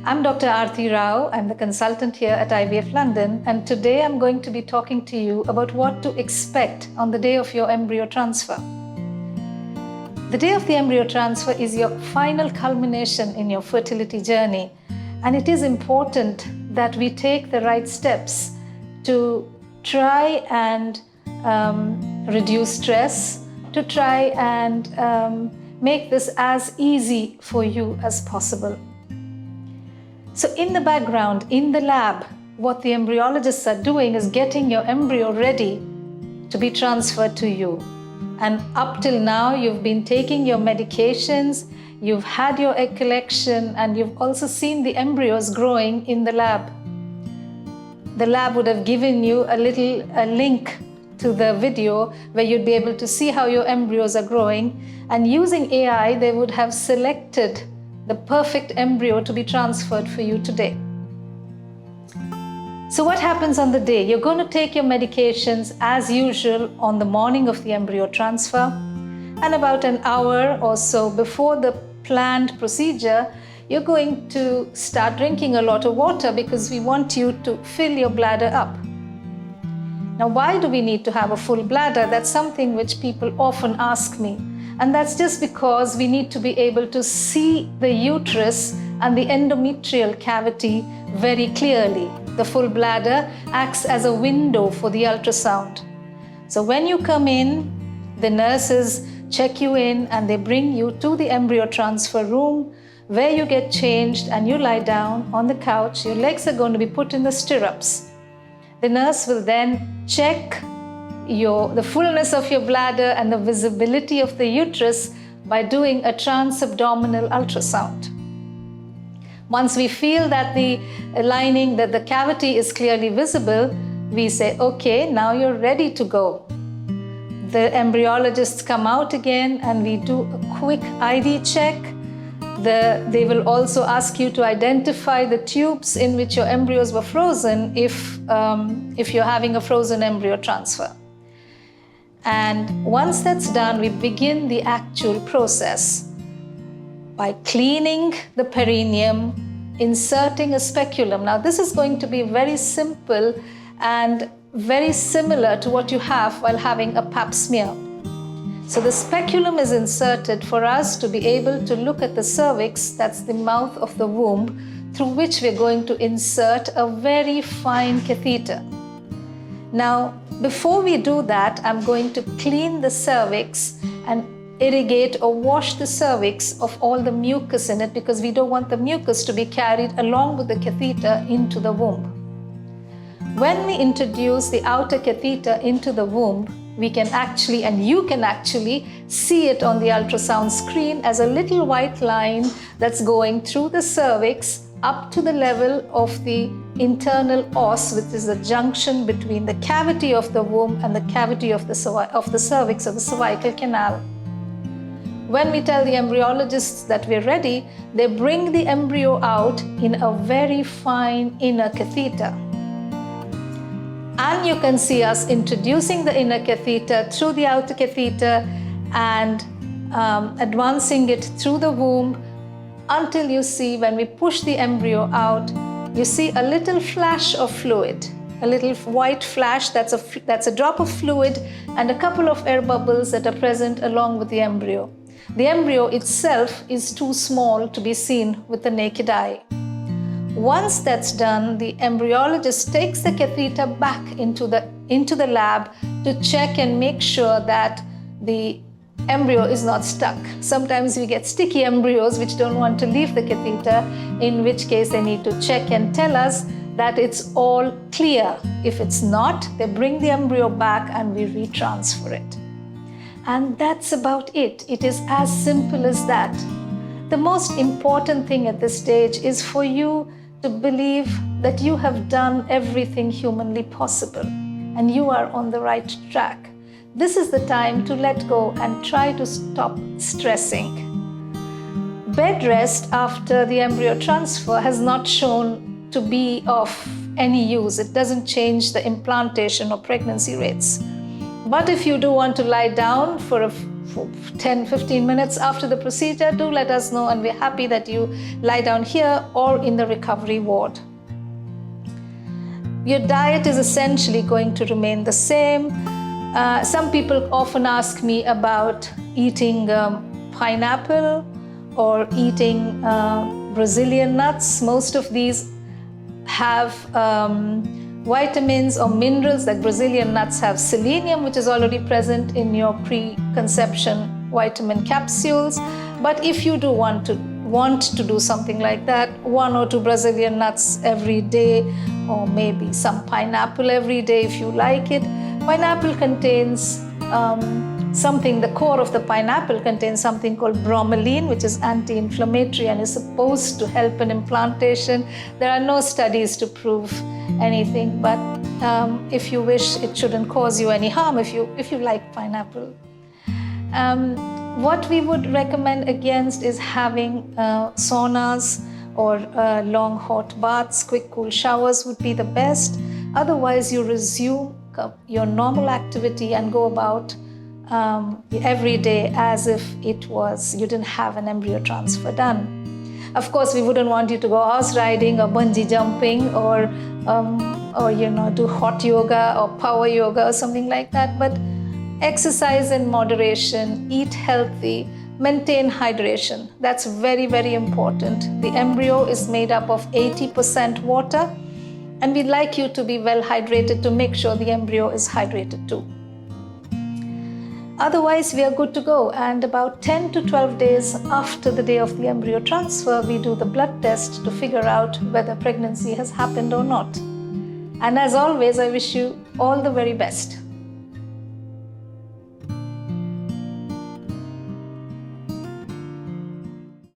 I'm Dr. Arati Rao. I'm the consultant here at IVF London, and today I'm going to be talking to you about what to expect on the day of your embryo transfer. The day of the embryo transfer is your final culmination in your fertility journey, and it is important that we take the right steps to try and reduce stress, to try and make this as easy for you as possible. So in the background, in the lab, what the embryologists are doing is getting your embryo ready to be transferred to you. And up till now, you've been taking your medications, you've had your egg collection, and you've also seen the embryos growing in the lab. The lab would have given you a link to the video where you'd be able to see how your embryos are growing. And using AI, they would have selected the perfect embryo to be transferred for you today. So what happens on the day? You're going to take your medications as usual on the morning of the embryo transfer, and about an hour or so before the planned procedure, you're going to start drinking a lot of water because we want you to fill your bladder up. Now, why do we need to have a full bladder? That's something which people often ask me. And that's just because we need to be able to see the uterus and the endometrial cavity very clearly. The full bladder acts as a window for the ultrasound. So when you come in, the nurses check you in and they bring you to the embryo transfer room where you get changed and you lie down on the couch. Your legs are going to be put in the stirrups. The nurse will then check the fullness of your bladder and the visibility of the uterus by doing a transabdominal ultrasound. Once we feel that the lining, that the cavity is clearly visible, we say, okay, now you're ready to go. The embryologists come out again and we do a quick ID check. They will also ask you to identify the tubes in which your embryos were frozen if you're having a frozen embryo transfer. And once that's done, we begin the actual process by cleaning the perineum, inserting a speculum. Now, this is going to be very simple and very similar to what you have while having a pap smear. So the speculum is inserted for us to be able to look at the cervix, that's the mouth of the womb, through which we're going to insert a very fine catheter. Now, before we do that, I'm going to clean the cervix and irrigate or wash the cervix of all the mucus in it, because we don't want the mucus to be carried along with the catheter into the womb. When we introduce the outer catheter into the womb, we can actually, and you can actually, see it on the ultrasound screen as a little white line that's going through the cervix up to the level of the internal os, which is the junction between the cavity of the womb and the cavity of the cervix or the cervical canal. When we tell the embryologists that we're ready, they bring the embryo out in a very fine inner catheter. And you can see us introducing the inner catheter through the outer catheter and advancing it through the womb until you see, when we push the embryo out, you see a little flash of fluid, a little white flash. That's a drop of fluid and a couple of air bubbles that are present along with the embryo. The embryo itself is too small to be seen with the naked eye. Once that's done, the embryologist takes the catheter back into the lab to check and make sure that the embryo is not stuck. Sometimes we get sticky embryos which don't want to leave the catheter, in which case they need to check and tell us that it's all clear. If it's not, they bring the embryo back and we retransfer it. And that's about it. It is as simple as that. The most important thing at this stage is for you to believe that you have done everything humanly possible and you are on the right track. This is the time to let go and try to stop stressing. Bed rest after the embryo transfer has not shown to be of any use. It doesn't change the implantation or pregnancy rates. But if you do want to lie down for 10-15 minutes after the procedure, do let us know, and we're happy that you lie down here or in the recovery ward. Your diet is essentially going to remain the same. Some people often ask me about eating pineapple or eating Brazilian nuts. Most of these have vitamins or minerals. Like Brazilian nuts have selenium, which is already present in your preconception vitamin capsules. But if you do want to do something like that, 1 or 2 Brazilian nuts every day, or maybe some pineapple every day if you like it. Pineapple contains the core of the pineapple contains something called bromelain, which is anti-inflammatory and is supposed to help in implantation. There are no studies to prove anything, but if you wish, it shouldn't cause you any harm if you like pineapple. What we would recommend against is having saunas or long hot baths. Quick cool showers would be the best. Otherwise, you resume your normal activity and go about every day as if you didn't have an embryo transfer done. Of course, we wouldn't want you to go horse riding or bungee jumping or do hot yoga or power yoga or something like that. But exercise in moderation, eat healthy, maintain hydration. That's very, very important. The embryo is made up of 80% water, and we'd like you to be well hydrated to make sure the embryo is hydrated too. Otherwise, we are good to go. And about 10 to 12 days after the day of the embryo transfer, we do the blood test to figure out whether pregnancy has happened or not. And as always, I wish you all the very best.